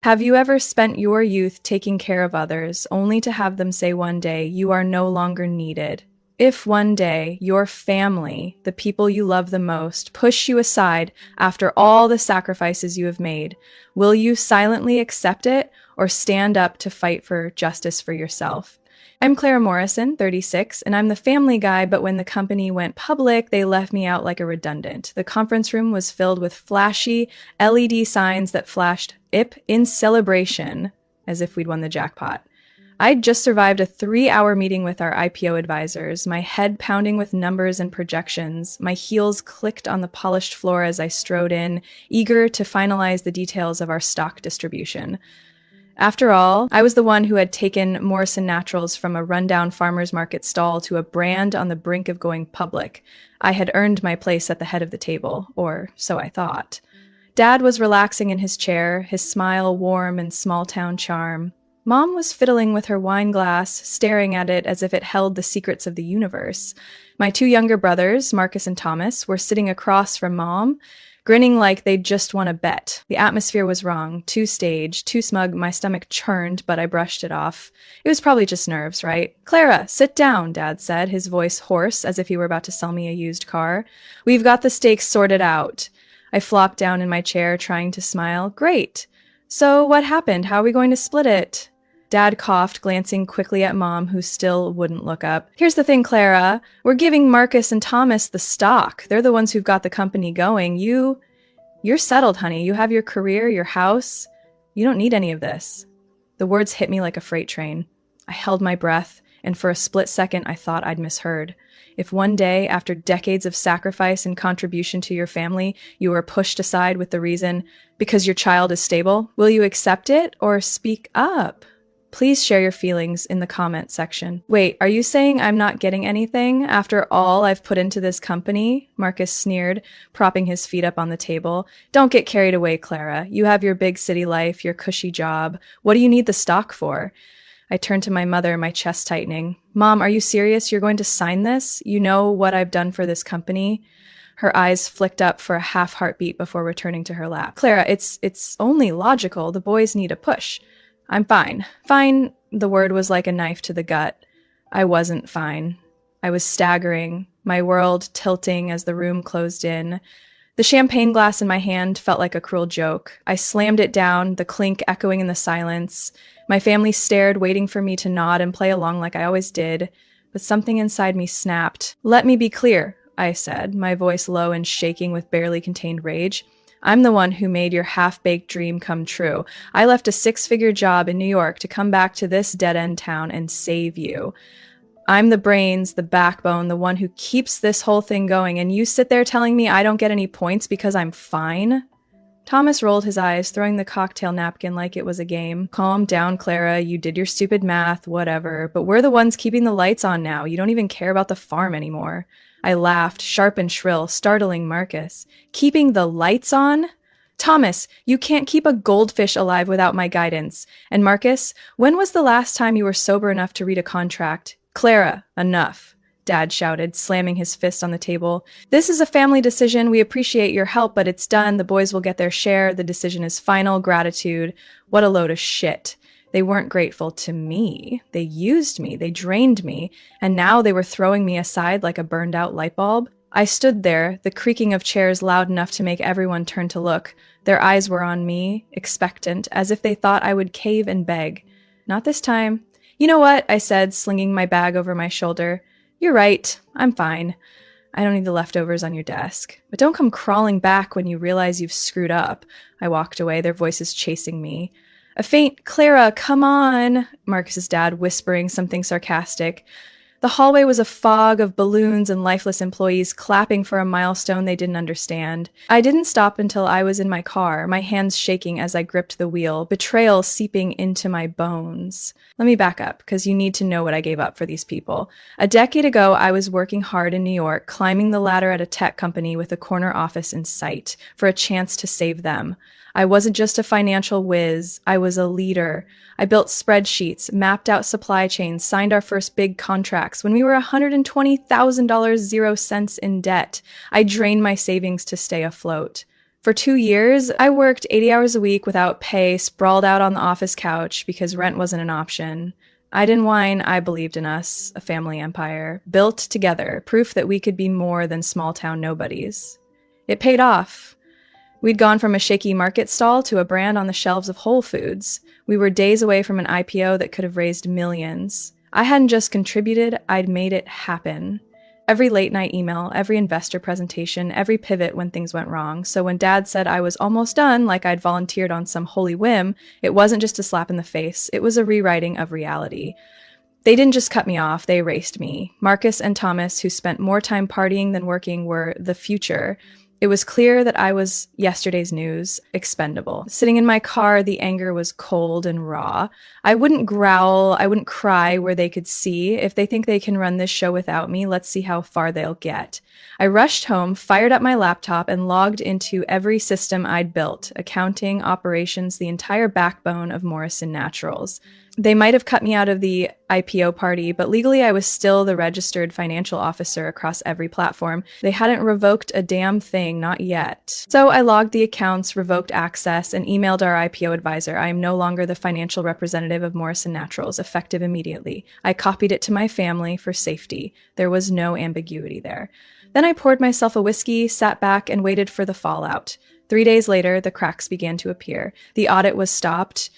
Have you ever spent your youth taking care of others, only to have them say one day you are no longer needed? If one day your family, the people you love the most, push you aside after all the sacrifices you have made, will you silently accept it or stand up to fight for justice for yourself? I'm Clara Morrison, 36, and I'm the family guy, but when the company went public, they left me out like a redundant. The conference room was filled with flashy LED signs that flashed IP in celebration, as if we'd won the jackpot. I'd just survived a 3-hour meeting with our IPO advisors, my head pounding with numbers and projections. My heels clicked on the polished floor as I strode in, eager to finalize the details of our stock distribution. After all, I was the one who had taken Morrison Naturals from a rundown farmer's market stall to a brand on the brink of going public. I had earned my place at the head of the table, or so I thought. Dad was relaxing in his chair, his smile warm and small-town charm. Mom was fiddling with her wine glass, staring at it as if it held the secrets of the universe. My 2 younger brothers, Marcus and Thomas, were sitting across from Mom, grinning like they'd just won a bet. The atmosphere was wrong, too staged, too smug. My stomach churned, but I brushed it off. It was probably just nerves, right? "Clara, sit down," Dad said, his voice hoarse as if he were about to sell me a used car. "We've got the stakes sorted out." I flopped down in my chair, trying to smile. "Great. So what happened? How are we going to split it?" Dad coughed, glancing quickly at Mom, who still wouldn't look up. "Here's the thing, Clara. We're giving Marcus and Thomas the stock. They're the ones who've got the company going. You're settled, honey. You have your career, your house. You don't need any of this." The words hit me like a freight train. I held my breath, and for a split second I thought I'd misheard. If one day, after decades of sacrifice and contribution to your family, you were pushed aside with the reason, because your child is stable, will you accept it or speak up? Please share your feelings in the comment section. "Wait, are you saying I'm not getting anything after all I've put into this company?" Marcus sneered, propping his feet up on the table. "Don't get carried away, Clara. You have your big city life, your cushy job. What do you need the stock for?" I turned to my mother, my chest tightening. "Mom, are you serious? You're going to sign this? You know what I've done for this company?" Her eyes flicked up for a half heartbeat before returning to her lap. "Clara, it's only logical. The boys need a push." "I'm fine." Fine, the word was like a knife to the gut. I wasn't fine. I was staggering, my world tilting as the room closed in. The champagne glass in my hand felt like a cruel joke. I slammed it down, the clink echoing in the silence. My family stared, waiting for me to nod and play along like I always did. But something inside me snapped. "Let me be clear," I said, my voice low and shaking with barely contained rage. "I'm the one who made your half-baked dream come true. I left a 6-figure job in New York to come back to this dead-end town and save you. I'm the brains, the backbone, the one who keeps this whole thing going, and you sit there telling me I don't get any points because I'm fine?" Thomas rolled his eyes, throwing the cocktail napkin like it was a game. "Calm down, Clara. You did your stupid math, whatever. But we're the ones keeping the lights on now. You don't even care about the farm anymore." I laughed, sharp and shrill, startling Marcus. "Keeping the lights on? Thomas, you can't keep a goldfish alive without my guidance. And Marcus, when was the last time you were sober enough to read a contract?" "Clara, enough," Dad shouted, slamming his fist on the table. "This is a family decision. We appreciate your help, but it's done. The boys will get their share. The decision is final. Gratitude." What a load of shit. They weren't grateful to me. They used me. They drained me. And now they were throwing me aside like a burned-out light bulb. I stood there, the creaking of chairs loud enough to make everyone turn to look. Their eyes were on me, expectant, as if they thought I would cave and beg. Not this time. "You know what?" I said, slinging my bag over my shoulder. "You're right. I'm fine. I don't need the leftovers on your desk. But don't come crawling back when you realize you've screwed up." I walked away, their voices chasing me. A faint "Clara, come on," Marcus's dad whispering something sarcastic. The hallway was a fog of balloons and lifeless employees clapping for a milestone they didn't understand. I didn't stop until I was in my car, my hands shaking as I gripped the wheel, betrayal seeping into my bones. Let me back up, because you need to know what I gave up for these people. A decade ago, I was working hard in New York, climbing the ladder at a tech company with a corner office in sight, for a chance to save them. I wasn't just a financial whiz, I was a leader. I built spreadsheets, mapped out supply chains, signed our first big contracts. When we were $120,000 0 cents in debt, I drained my savings to stay afloat. For 2 years, I worked 80 hours a week without pay, sprawled out on the office couch because rent wasn't an option. I didn't whine, I believed in us, a family empire, built together, proof that we could be more than small town nobodies. It paid off. We'd gone from a shaky market stall to a brand on the shelves of Whole Foods. We were days away from an IPO that could have raised millions. I hadn't just contributed, I'd made it happen. Every late night email, every investor presentation, every pivot when things went wrong. So when Dad said I was almost done, like I'd volunteered on some holy whim, it wasn't just a slap in the face, it was a rewriting of reality. They didn't just cut me off, they erased me. Marcus and Thomas, who spent more time partying than working, were the future. It was clear that I was yesterday's news, expendable. Sitting in my car, the anger was cold and raw. I wouldn't growl, I wouldn't cry where they could see. If they think they can run this show without me, let's see how far they'll get. I rushed home, fired up my laptop, and logged into every system I'd built, accounting, operations, the entire backbone of Morrison Naturals. They might have cut me out of the IPO party, but legally I was still the registered financial officer across every platform. They hadn't revoked a damn thing, not yet. So I logged the accounts, revoked access, and emailed our IPO advisor. I am no longer the financial representative of Morrison Naturals, effective immediately. I copied it to my family for safety. There was no ambiguity there. Then I poured myself a whiskey, sat back, and waited for the fallout. 3 days later, the cracks began to appear. The audit was stopped.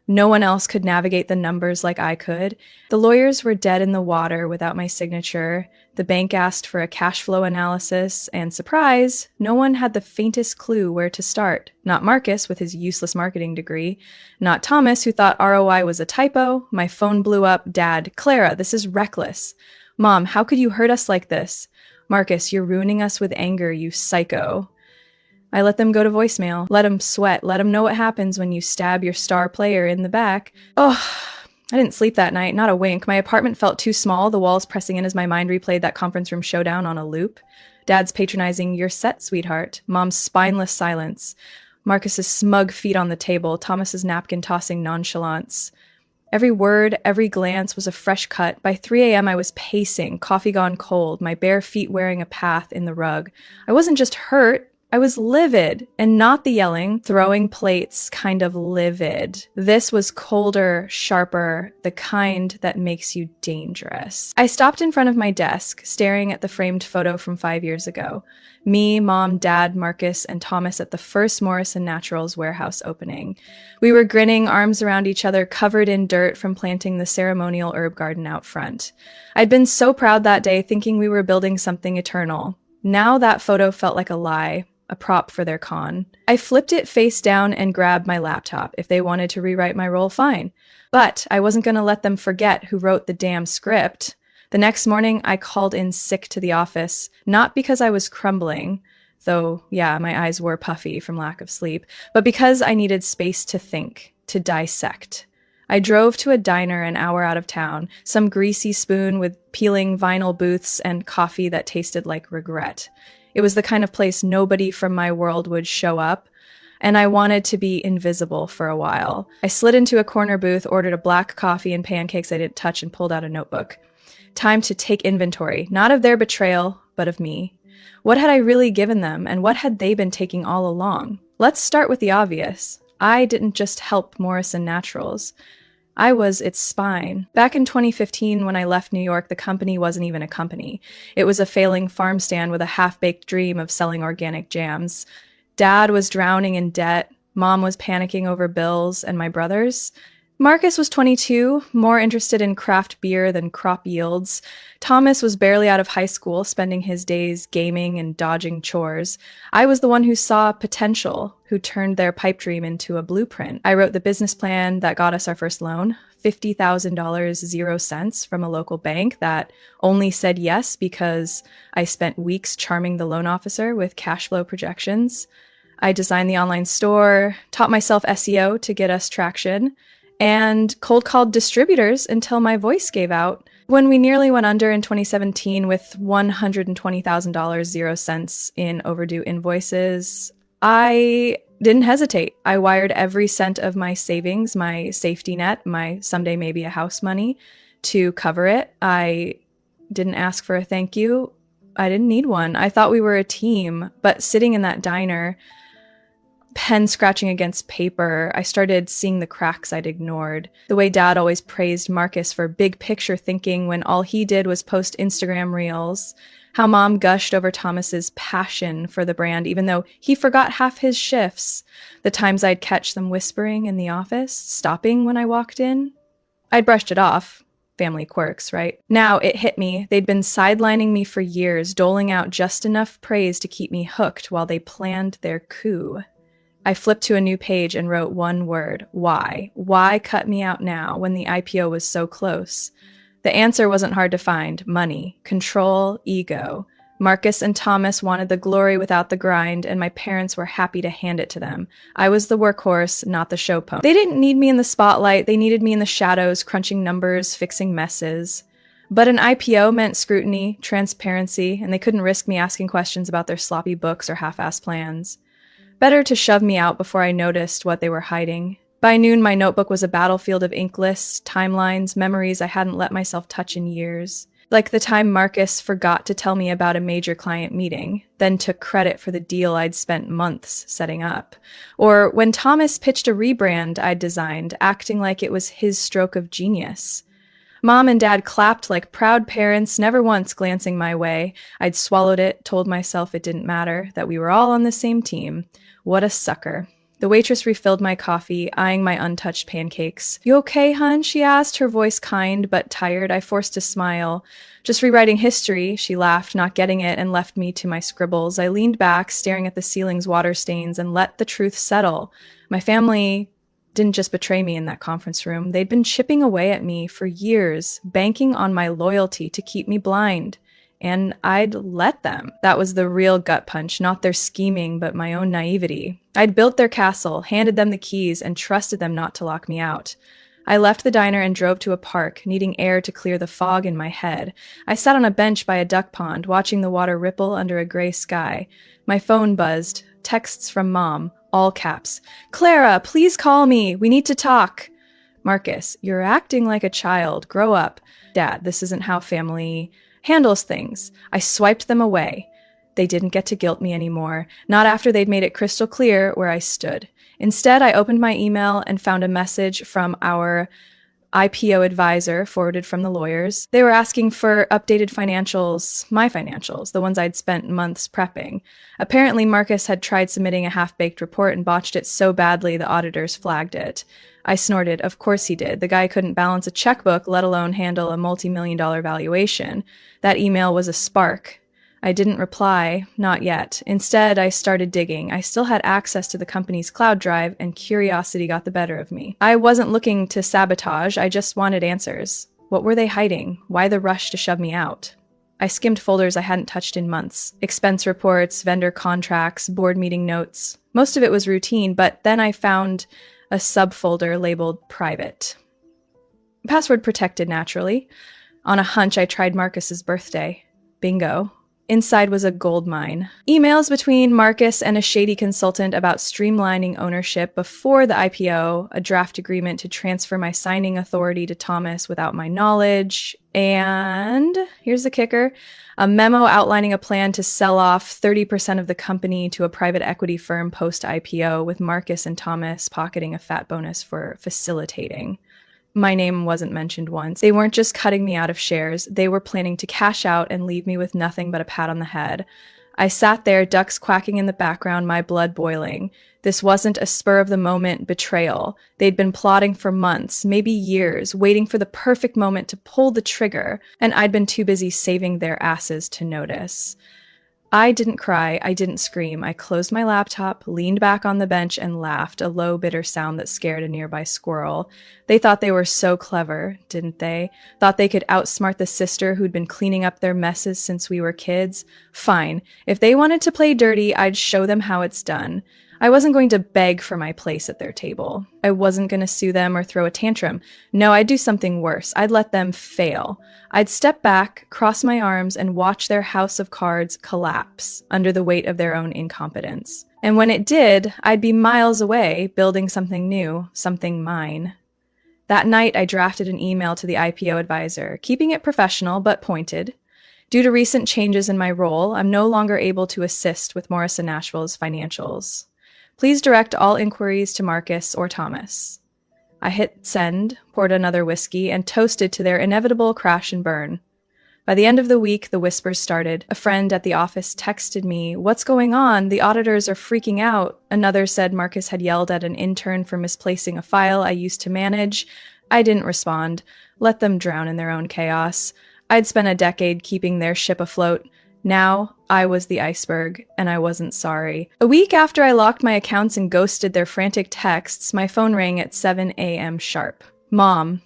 No one else could navigate the numbers like I could. The lawyers were dead in the water without my signature. The bank asked for a cash flow analysis, and surprise, no one had the faintest clue where to start. Not Marcus with his useless marketing degree. Not Thomas, who thought ROI was a typo. My phone blew up. Dad, Clara, this is reckless. Mom, how could you hurt us like this? Marcus, you're ruining us with anger, you psycho. I let them go to voicemail, let them sweat, let them know what happens when you stab your star player in the back. Oh, I didn't sleep that night, not a wink. My apartment felt too small, the walls pressing in as my mind replayed that conference room showdown on a loop. Dad's patronizing, "You're set, sweetheart." Mom's spineless silence. Marcus's smug feet on the table, Thomas's napkin tossing nonchalance. Every word, every glance was a fresh cut. By 3 a.m. I was pacing, coffee gone cold, my bare feet wearing a path in the rug. I wasn't just hurt, I was livid, and not the yelling, throwing plates, kind of livid. This was colder, sharper, the kind that makes you dangerous. I stopped in front of my desk, staring at the framed photo from 5 years ago. Me, Mom, Dad, Marcus, and Thomas at the first Morrison Naturals warehouse opening. We were grinning, arms around each other, covered in dirt from planting the ceremonial herb garden out front. I'd been so proud that day, thinking we were building something eternal. Now that photo felt like a lie. A prop for their con. I flipped it face down and grabbed my laptop. If they wanted to rewrite my role, fine. But I wasn't going to let them forget who wrote the damn script. The next morning, I called in sick to the office, not because I was crumbling, though, yeah, my eyes were puffy from lack of sleep, but because I needed space to think, to dissect. I drove to a diner an hour out of town, some greasy spoon with peeling vinyl booths and coffee that tasted like regret. It was the kind of place nobody from my world would show up, and I wanted to be invisible for a while. I slid into a corner booth, ordered a black coffee and pancakes I didn't touch, and pulled out a notebook. Time to take inventory, not of their betrayal, but of me. What had I really given them, and what had they been taking all along? Let's start with the obvious. I didn't just help Morrison Naturals. I was its spine. Back in 2015, when I left New York, the company wasn't even a company. It was a failing farm stand with a half-baked dream of selling organic jams. Dad was drowning in debt. Mom was panicking over bills. And my brothers? Marcus was 22, more interested in craft beer than crop yields. Thomas was barely out of high school, spending his days gaming and dodging chores. I was the one who saw potential, who turned their pipe dream into a blueprint. I wrote the business plan that got us our first loan, $50,000, 0 cents, from a local bank that only said yes because I spent weeks charming the loan officer with cash flow projections. I designed the online store, taught myself SEO to get us traction, and cold called distributors until my voice gave out. When we nearly went under in 2017 with $120,000, 0 cents in overdue invoices, I didn't hesitate. I wired every cent of my savings, my safety net, my someday maybe a house money to cover it. I didn't ask for a thank you. I didn't need one. I thought we were a team, but sitting in that diner, pen scratching against paper. I started seeing the cracks I'd ignored. The way Dad always praised Marcus for big picture thinking when all he did was post Instagram reels. How Mom gushed over Thomas's passion for the brand, even though he forgot half his shifts. The times I'd catch them whispering in the office, stopping when I walked in. I'd brushed it off. Family quirks, right? Now it hit me. They'd been sidelining me for years, doling out just enough praise to keep me hooked while they planned their coup. I flipped to a new page and wrote one word: why? Why cut me out now when the IPO was so close? The answer wasn't hard to find. Money, control, ego. Marcus and Thomas wanted the glory without the grind, and my parents were happy to hand it to them. I was the workhorse, not the show pony. They didn't need me in the spotlight. They needed me in the shadows, crunching numbers, fixing messes. But an IPO meant scrutiny, transparency, and they couldn't risk me asking questions about their sloppy books or half-assed plans. Better to shove me out before I noticed what they were hiding. By noon, my notebook was a battlefield of ink lists, timelines, memories I hadn't let myself touch in years. Like the time Marcus forgot to tell me about a major client meeting, then took credit for the deal I'd spent months setting up. Or when Thomas pitched a rebrand I'd designed, acting like it was his stroke of genius. Mom and Dad clapped like proud parents, never once glancing my way. I'd swallowed it, told myself it didn't matter, that we were all on the same team. What a sucker. The waitress refilled my coffee, eyeing my untouched pancakes. "You okay, hun?" she asked, her voice kind but tired. I forced a smile. "Just rewriting history," she laughed, not getting it, and left me to my scribbles. I leaned back, staring at the ceiling's water stains, and let the truth settle. My family didn't just betray me in that conference room. They'd been chipping away at me for years, banking on my loyalty to keep me blind. And I'd let them. That was the real gut punch, not their scheming, but my own naivety. I'd built their castle, handed them the keys, and trusted them not to lock me out. I left the diner and drove to a park, needing air to clear the fog in my head. I sat on a bench by a duck pond, watching the water ripple under a gray sky. My phone buzzed. Texts from Mom, all caps. "Clara, please call me. We need to talk." Marcus, "You're acting like a child. Grow up." Dad, "This isn't how family handles things." I swiped them away. They didn't get to guilt me anymore, not after they'd made it crystal clear where I stood. Instead, I opened my email and found a message from our IPO advisor, forwarded from the lawyers. They were asking for updated financials, my financials, the ones I'd spent months prepping. Apparently, Marcus had tried submitting a half-baked report and botched it so badly the auditors flagged it. I snorted. Of course he did. The guy couldn't balance a checkbook, let alone handle a multi-million-dollar valuation. That email was a spark. I didn't reply, not yet. Instead, I started digging. I still had access to the company's cloud drive, and curiosity got the better of me. I wasn't looking to sabotage, I just wanted answers. What were they hiding? Why the rush to shove me out? I skimmed folders I hadn't touched in months. Expense reports, vendor contracts, board meeting notes. Most of it was routine, but then I found a subfolder labeled private. Password protected, naturally. On a hunch, I tried Marcus's birthday. Bingo. Inside was a gold mine. Emails between Marcus and a shady consultant about streamlining ownership before the IPO, a draft agreement to transfer my signing authority to Thomas without my knowledge, and here's the kicker, a memo outlining a plan to sell off 30% of the company to a private equity firm post-IPO, with Marcus and Thomas pocketing a fat bonus for facilitating. My name wasn't mentioned once. They weren't just cutting me out of shares. They were planning to cash out and leave me with nothing but a pat on the head. I sat there, ducks quacking in the background, my blood boiling. This wasn't a spur-of-the-moment betrayal. They'd been plotting for months, maybe years, waiting for the perfect moment to pull the trigger, and I'd been too busy saving their asses to notice. I didn't cry, I didn't scream. I closed my laptop, leaned back on the bench, and laughed, a low, bitter sound that scared a nearby squirrel. They thought they were so clever, didn't they? Thought they could outsmart the sister who'd been cleaning up their messes since we were kids? Fine. If they wanted to play dirty, I'd show them how it's done. I wasn't going to beg for my place at their table. I wasn't going to sue them or throw a tantrum. No, I'd do something worse. I'd let them fail. I'd step back, cross my arms, and watch their house of cards collapse under the weight of their own incompetence. And when it did, I'd be miles away, building something new, something mine. That night, I drafted an email to the IPO advisor, keeping it professional but pointed. Due to recent changes in my role, I'm no longer able to assist with Morrison Nashville's financials. Please direct all inquiries to Marcus or Thomas. I hit send, poured another whiskey, and toasted to their inevitable crash and burn. By the end of the week, the whispers started. A friend at the office texted me, "What's going on? The auditors are freaking out." Another said Marcus had yelled at an intern for misplacing a file I used to manage. I didn't respond. Let them drown in their own chaos. I'd spent a decade keeping their ship afloat. Now, I was the iceberg, and I wasn't sorry. A week after I locked my accounts and ghosted their frantic texts, my phone rang at 7 a.m. sharp. Mom.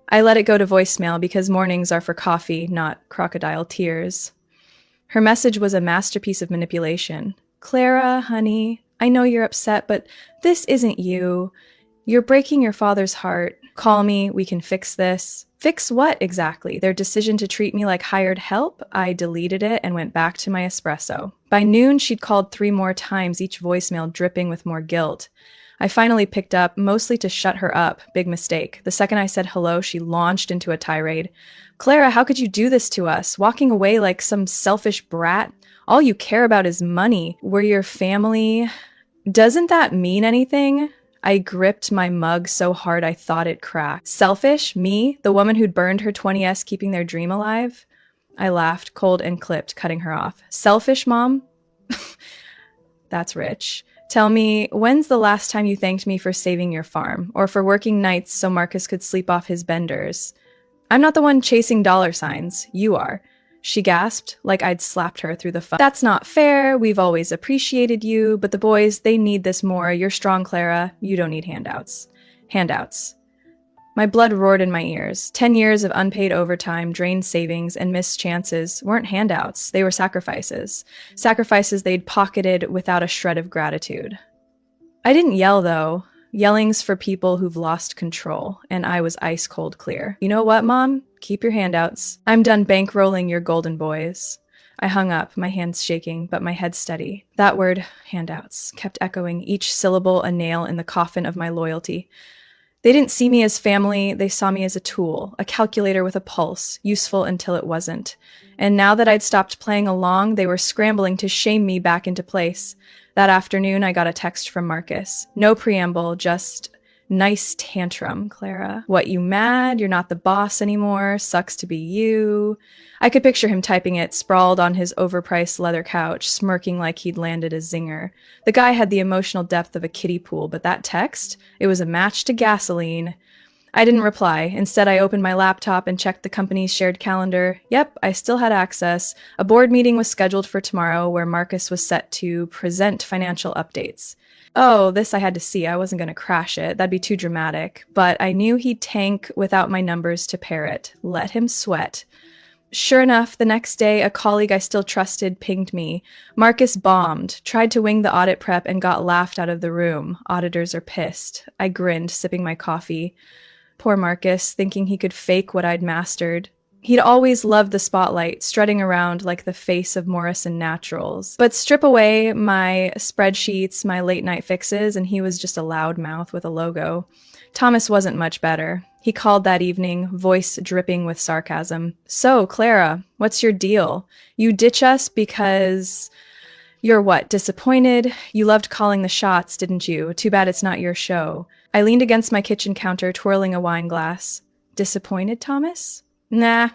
I let it go to voicemail because mornings are for coffee, not crocodile tears. Her message was a masterpiece of manipulation. "Clara, honey, I know you're upset, but this isn't you. You're breaking your father's heart. Call me, we can fix this." Fix what exactly? Their decision to treat me like hired help? I deleted it and went back to my espresso. By noon, she'd called 3 more times, each voicemail dripping with more guilt. I finally picked up, mostly to shut her up. Big mistake. The second I said hello, she launched into a tirade. "Clara, how could you do this to us? Walking away like some selfish brat? All you care about is money. We're your family. Doesn't that mean anything?" I gripped my mug so hard I thought it cracked. Selfish? Me? The woman who'd burned her 20s keeping their dream alive? I laughed, cold and clipped, cutting her off. "Selfish, Mom?" That's rich. "Tell me, when's the last time you thanked me for saving your farm, or for working nights so Marcus could sleep off his benders?" "I'm not the one chasing dollar signs. You are." She gasped, like I'd slapped her through the phone. "That's not fair. We've always appreciated you, but the boys, they need this more. You're strong, Clara. You don't need handouts." Handouts. My blood roared in my ears. 10 years of unpaid overtime, drained savings, and missed chances weren't handouts. They were sacrifices. Sacrifices they'd pocketed without a shred of gratitude. I didn't yell, though. Yelling's for people who've lost control, and I was ice cold clear. "You know what, Mom? Keep your handouts. I'm done bankrolling your golden boys." I hung up, my hands shaking, but my head steady. That word, handouts, kept echoing, each syllable a nail in the coffin of my loyalty. They didn't see me as family, they saw me as a tool, a calculator with a pulse, useful until it wasn't. And now that I'd stopped playing along, they were scrambling to shame me back into place. That afternoon, I got a text from Marcus. No preamble, just, "Nice tantrum, Clara. What, you mad? You're not the boss anymore. Sucks to be you." I could picture him typing it, sprawled on his overpriced leather couch, smirking like he'd landed a zinger. The guy had the emotional depth of a kiddie pool, but that text? It was a match to gasoline. I didn't reply. Instead, I opened my laptop and checked the company's shared calendar. Yep, I still had access. A board meeting was scheduled for tomorrow where Marcus was set to present financial updates. Oh, this I had to see. I wasn't going to crash it. That'd be too dramatic. But I knew he'd tank without my numbers to pair it. Let him sweat. Sure enough, the next day, a colleague I still trusted pinged me. "Marcus bombed, tried to wing the audit prep and got laughed out of the room. Auditors are pissed." I grinned, sipping my coffee. Poor Marcus, thinking he could fake what I'd mastered. He'd always loved the spotlight, strutting around like the face of Morrison Naturals. But strip away my spreadsheets, my late-night fixes, and he was just a loud mouth with a logo. Thomas wasn't much better. He called that evening, voice dripping with sarcasm. "So, Clara, what's your deal? You ditch us because you're what, disappointed? You loved calling the shots, didn't you? Too bad it's not your show." I leaned against my kitchen counter, twirling a wine glass. "Disappointed, Thomas?" "Nah,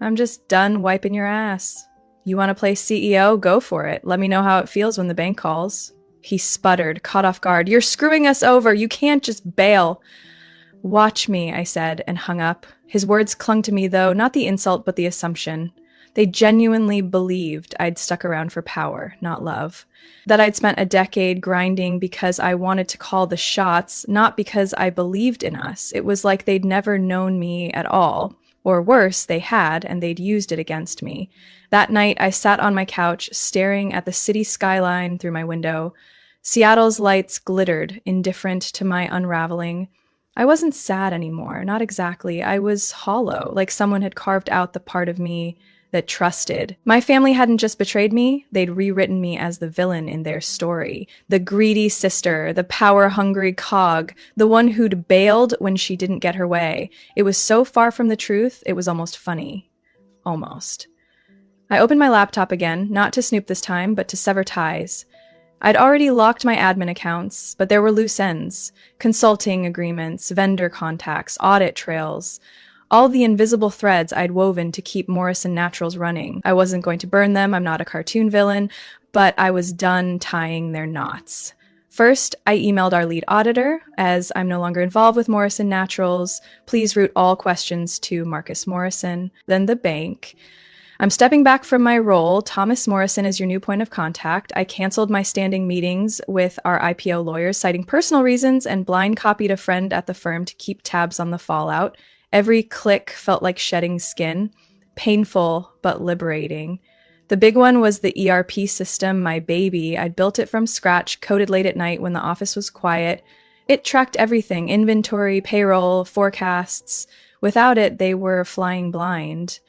I'm just done wiping your ass. You want to play CEO? Go for it. Let me know how it feels when the bank calls." He sputtered, caught off guard. "You're screwing us over. You can't just bail." "Watch me," I said, and hung up. His words clung to me, though, not the insult, but the assumption. They genuinely believed I'd stuck around for power, not love. That I'd spent a decade grinding because I wanted to call the shots, not because I believed in us. It was like they'd never known me at all. Or worse, they had, and they'd used it against me. That night, I sat on my couch, staring at the city skyline through my window. Seattle's lights glittered, indifferent to my unraveling. I wasn't sad anymore, not exactly. I was hollow, like someone had carved out the part of me that trusted. My family hadn't just betrayed me, they'd rewritten me as the villain in their story. The greedy sister, the power-hungry cog, the one who'd bailed when she didn't get her way. It was so far from the truth, it was almost funny. Almost. I opened my laptop again, not to snoop this time, but to sever ties. I'd already locked my admin accounts, but there were loose ends. Consulting agreements, vendor contacts, audit trails. All the invisible threads I'd woven to keep Morrison Naturals running. I wasn't going to burn them, I'm not a cartoon villain, but I was done tying their knots. First, I emailed our lead auditor, as I'm no longer involved with Morrison Naturals. Please route all questions to Marcus Morrison. Then the bank. I'm stepping back from my role. Thomas Morrison is your new point of contact. I canceled my standing meetings with our IPO lawyers, citing personal reasons, and blind copied a friend at the firm to keep tabs on the fallout. Every click felt like shedding skin. Painful, but liberating. The big one was the ERP system, my baby. I'd built it from scratch, coded late at night when the office was quiet. It tracked everything, inventory, payroll, forecasts. Without it, they were flying blind.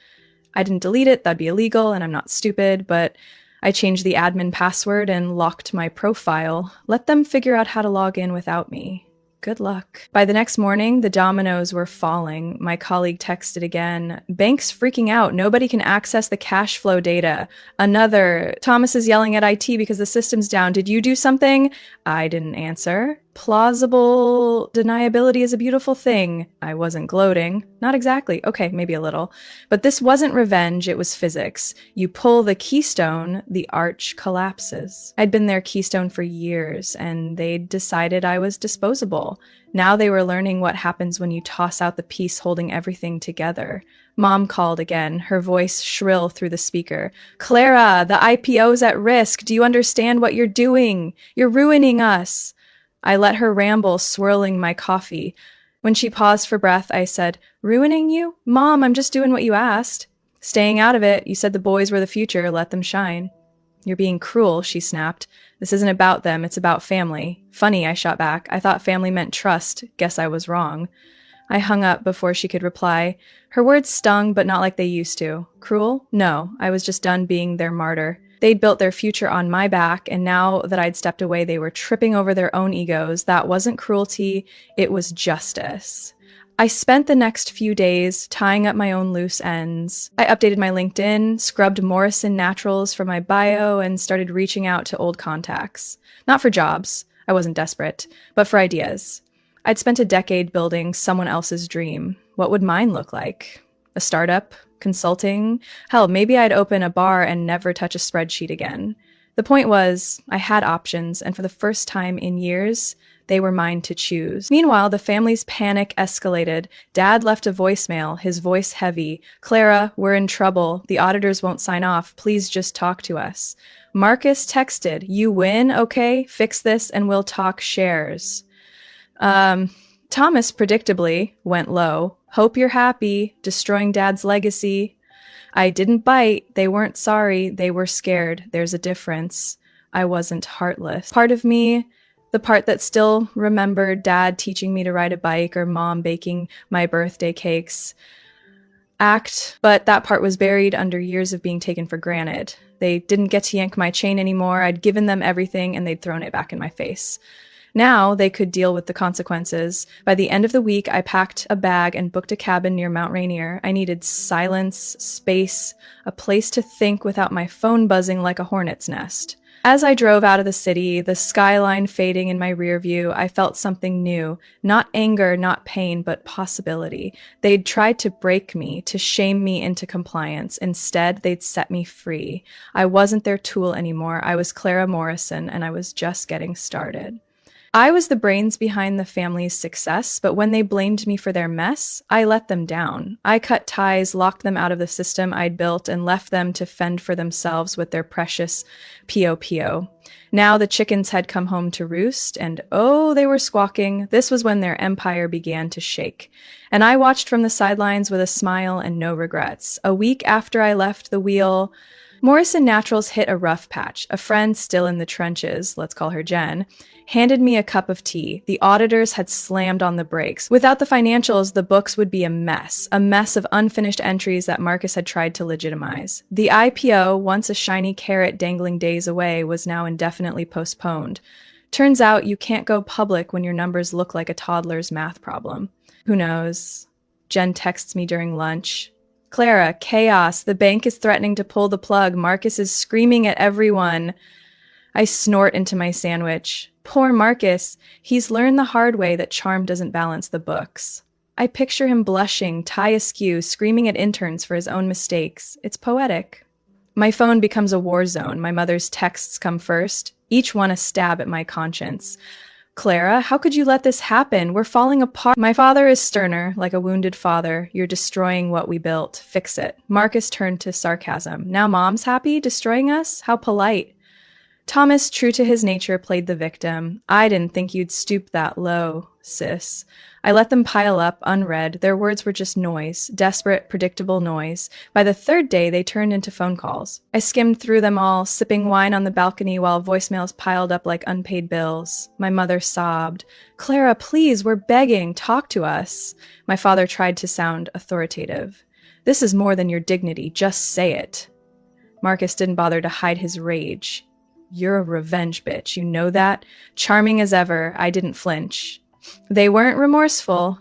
I didn't delete it, that'd be illegal, and I'm not stupid, but I changed the admin password and locked my profile. Let them figure out how to log in without me. Good luck. By the next morning, the dominoes were falling. My colleague texted again. Bank's freaking out. Nobody can access the cash flow data. Another. Thomas is yelling at IT because the system's down. Did you do something? I didn't answer. Plausible deniability is a beautiful thing. I wasn't gloating. Not exactly. Okay, maybe a little. But this wasn't revenge, it was physics. You pull the keystone, the arch collapses. I'd been their keystone for years, and they'd decided I was disposable. Now they were learning what happens when you toss out the piece holding everything together. Mom called again, her voice shrill through the speaker. Clara, the IPO's at risk. Do you understand what you're doing? You're ruining us. I let her ramble, swirling my coffee. When she paused for breath, I said, Ruining you? Mom, I'm just doing what you asked. Staying out of it. You said the boys were the future. Let them shine. You're being cruel, she snapped. This isn't about them. It's about family. Funny, I shot back. I thought family meant trust. Guess I was wrong. I hung up before she could reply. Her words stung, but not like they used to. Cruel? No, I was just done being their martyr. They'd built their future on my back, and now that I'd stepped away, they were tripping over their own egos. That wasn't cruelty, it was justice. I spent the next few days tying up my own loose ends. I updated my LinkedIn, scrubbed Morrison Naturals from my bio, and started reaching out to old contacts. Not for jobs, I wasn't desperate, but for ideas. I'd spent a decade building someone else's dream. What would mine look like? A startup? Consulting? Hell, maybe I'd open a bar and never touch a spreadsheet again. The point was, I had options, and for the first time in years, they were mine to choose. Meanwhile, the family's panic escalated. Dad left a voicemail, his voice heavy. Clara, we're in trouble. The auditors won't sign off. Please just talk to us. Marcus texted, you win, okay? Fix this and we'll talk shares. Thomas, predictably, went low. Hope you're happy, destroying Dad's legacy. I didn't bite. They weren't sorry. They were scared. There's a difference. I wasn't heartless. Part of me, the part that still remembered Dad teaching me to ride a bike or Mom baking my birthday cakes, but that part was buried under years of being taken for granted. They didn't get to yank my chain anymore. I'd given them everything and they'd thrown it back in my face. Now they could deal with the consequences. By the end of the week, I packed a bag and booked a cabin near Mount Rainier. I needed silence, space, a place to think without my phone buzzing like a hornet's nest. As I drove out of the city, the skyline fading in my rear view, I felt something new. Not anger, not pain, but possibility. They'd tried to break me, to shame me into compliance. Instead, they'd set me free. I wasn't their tool anymore. I was Clara Morrison, and I was just getting started. I was the brains behind the family's success, but when they blamed me for their mess, I let them down. I cut ties, locked them out of the system I'd built, and left them to fend for themselves with their precious POPO. Now the chickens had come home to roost, and oh, they were squawking. This was when their empire began to shake. And I watched from the sidelines with a smile and no regrets. A week after I left the wheel, Morrison Naturals hit a rough patch. A friend still in the trenches, let's call her Jen, handed me a cup of tea. The auditors had slammed on the brakes. Without the financials, the books would be a mess of unfinished entries that Marcus had tried to legitimize. The IPO, once a shiny carrot dangling days away, was now indefinitely postponed. Turns out you can't go public when your numbers look like a toddler's math problem. Who knows? Jen texts me during lunch. Clara, chaos. The bank is threatening to pull the plug. Marcus is screaming at everyone. I snort into my sandwich. Poor Marcus. He's learned the hard way that charm doesn't balance the books. I picture him blushing, tie askew, screaming at interns for his own mistakes. It's poetic. My phone becomes a war zone. My mother's texts come first, each one a stab at my conscience. Clara, how could you let this happen? We're falling apart. My father is sterner, like a wounded father. You're destroying what we built. Fix it. Marcus turned to sarcasm. Now mom's happy, destroying us? How polite. Thomas, true to his nature, played the victim. I didn't think you'd stoop that low, sis. I let them pile up, unread. Their words were just noise, desperate, predictable noise. By the third day, they turned into phone calls. I skimmed through them all, sipping wine on the balcony while voicemails piled up like unpaid bills. My mother sobbed. Clara, please, we're begging. Talk to us. My father tried to sound authoritative. This is more than your dignity. Just say it. Marcus didn't bother to hide his rage. You're a revenge bitch, you know that? Charming as ever, I didn't flinch. They weren't remorseful.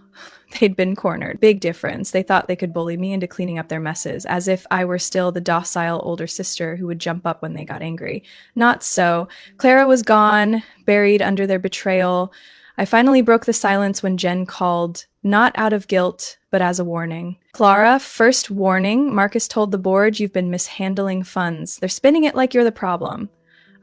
They'd been cornered. Big difference. They thought they could bully me into cleaning up their messes, as if I were still the docile older sister who would jump up when they got angry. Not so. Clara was gone, buried under their betrayal. I finally broke the silence when Jen called, not out of guilt, but as a warning. Clara, first warning, Marcus told the board you've been mishandling funds. They're spinning it like you're the problem.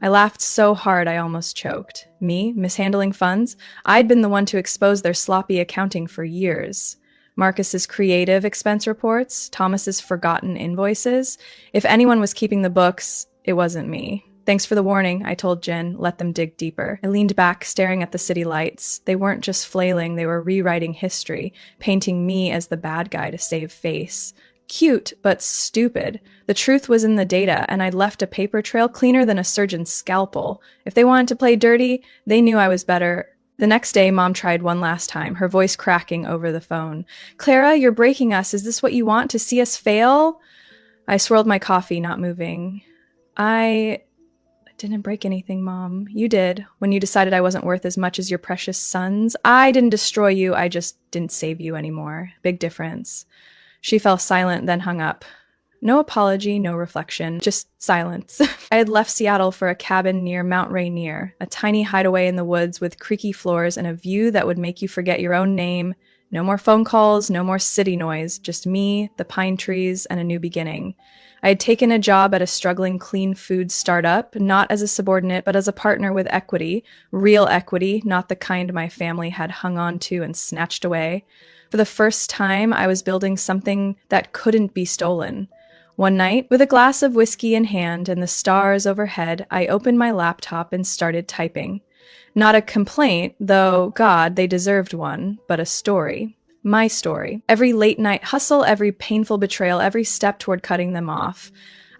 I laughed so hard I almost choked. Me, mishandling funds? I'd been the one to expose their sloppy accounting for years. Marcus's creative expense reports, Thomas's forgotten invoices. If anyone was keeping the books, it wasn't me. Thanks for the warning, I told Jen. Let them dig deeper. I leaned back, staring at the city lights. They weren't just flailing, they were rewriting history, painting me as the bad guy to save face. Cute, but stupid. The truth was in the data, and I'd left a paper trail cleaner than a surgeon's scalpel. If they wanted to play dirty, they knew I was better. The next day, Mom tried one last time, her voice cracking over the phone. Clara, you're breaking us. Is this what you want, to see us fail? I swirled my coffee, not moving. I didn't break anything, Mom. You did, when you decided I wasn't worth as much as your precious sons. I didn't destroy you, I just didn't save you anymore. Big difference. She fell silent, then hung up. No apology, no reflection, just silence. I had left Seattle for a cabin near Mount Rainier, a tiny hideaway in the woods with creaky floors and a view that would make you forget your own name. No more phone calls, no more city noise, just me, the pine trees, and a new beginning. I had taken a job at a struggling clean food startup, not as a subordinate, but as a partner with equity, real equity, not the kind my family had hung on to and snatched away. For the first time, I was building something that couldn't be stolen. One night, with a glass of whiskey in hand and the stars overhead, I opened my laptop and started typing. Not a complaint, though, God, they deserved one, but a story. My story. Every late-night hustle, every painful betrayal, every step toward cutting them off.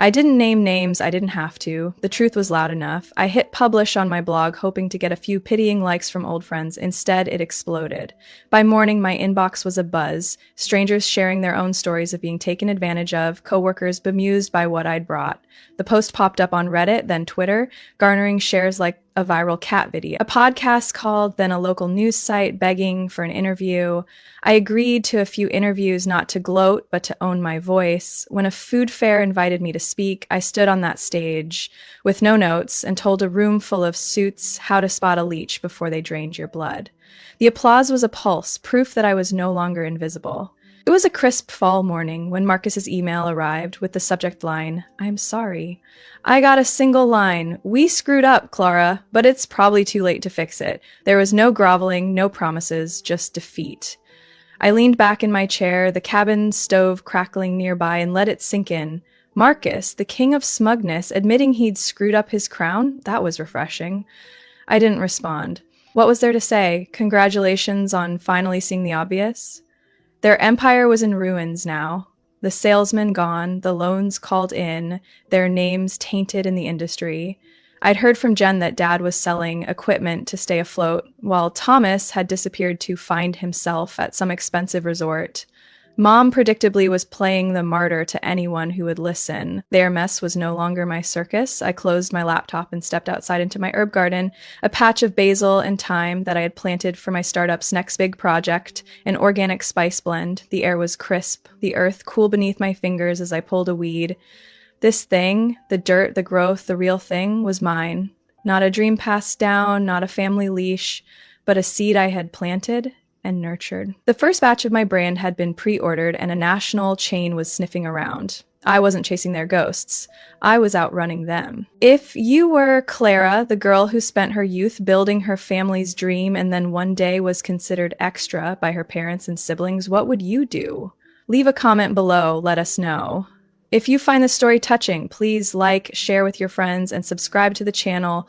I didn't name names, I didn't have to. The truth was loud enough. I hit publish on my blog, hoping to get a few pitying likes from old friends. Instead, it exploded. By morning, my inbox was abuzz. Strangers sharing their own stories of being taken advantage of, coworkers bemused by what I'd brought. The post popped up on Reddit, then Twitter, garnering shares like a viral cat video. A podcast called, then a local news site begging for an interview. I agreed to a few interviews, not to gloat, but to own my voice. When a food fair invited me to speak, I stood on that stage with no notes and told a room full of suits how to spot a leech before they drained your blood. The applause was a pulse, proof that I was no longer invisible. It was a crisp fall morning when Marcus's email arrived with the subject line, I'm sorry. I got a single line, we screwed up, Clara, but it's probably too late to fix it. There was no groveling, no promises, just defeat. I leaned back in my chair, the cabin stove crackling nearby, and let it sink in. Marcus, the king of smugness, admitting he'd screwed up his crown? That was refreshing. I didn't respond. What was there to say? Congratulations on finally seeing the obvious? Their empire was in ruins now. The salesmen gone, the loans called in, their names tainted in the industry. I'd heard from Jen that Dad was selling equipment to stay afloat, while Thomas had disappeared to find himself at some expensive resort. Mom predictably was playing the martyr to anyone who would listen. Their mess was no longer my circus. I closed my laptop and stepped outside into my herb garden, a patch of basil and thyme that I had planted for my startup's next big project, an organic spice blend. The air was crisp, the earth cool beneath my fingers as I pulled a weed. This thing, the dirt, the growth, the real thing, was mine. Not a dream passed down, not a family leash, but a seed I had planted and nurtured. The first batch of my brand had been pre-ordered and a national chain was sniffing around. I wasn't chasing their ghosts. I was outrunning them. If you were Clara, the girl who spent her youth building her family's dream and then one day was considered extra by her parents and siblings, what would you do? Leave a comment below, let us know. If you find this story touching, please like, share with your friends, and subscribe to the channel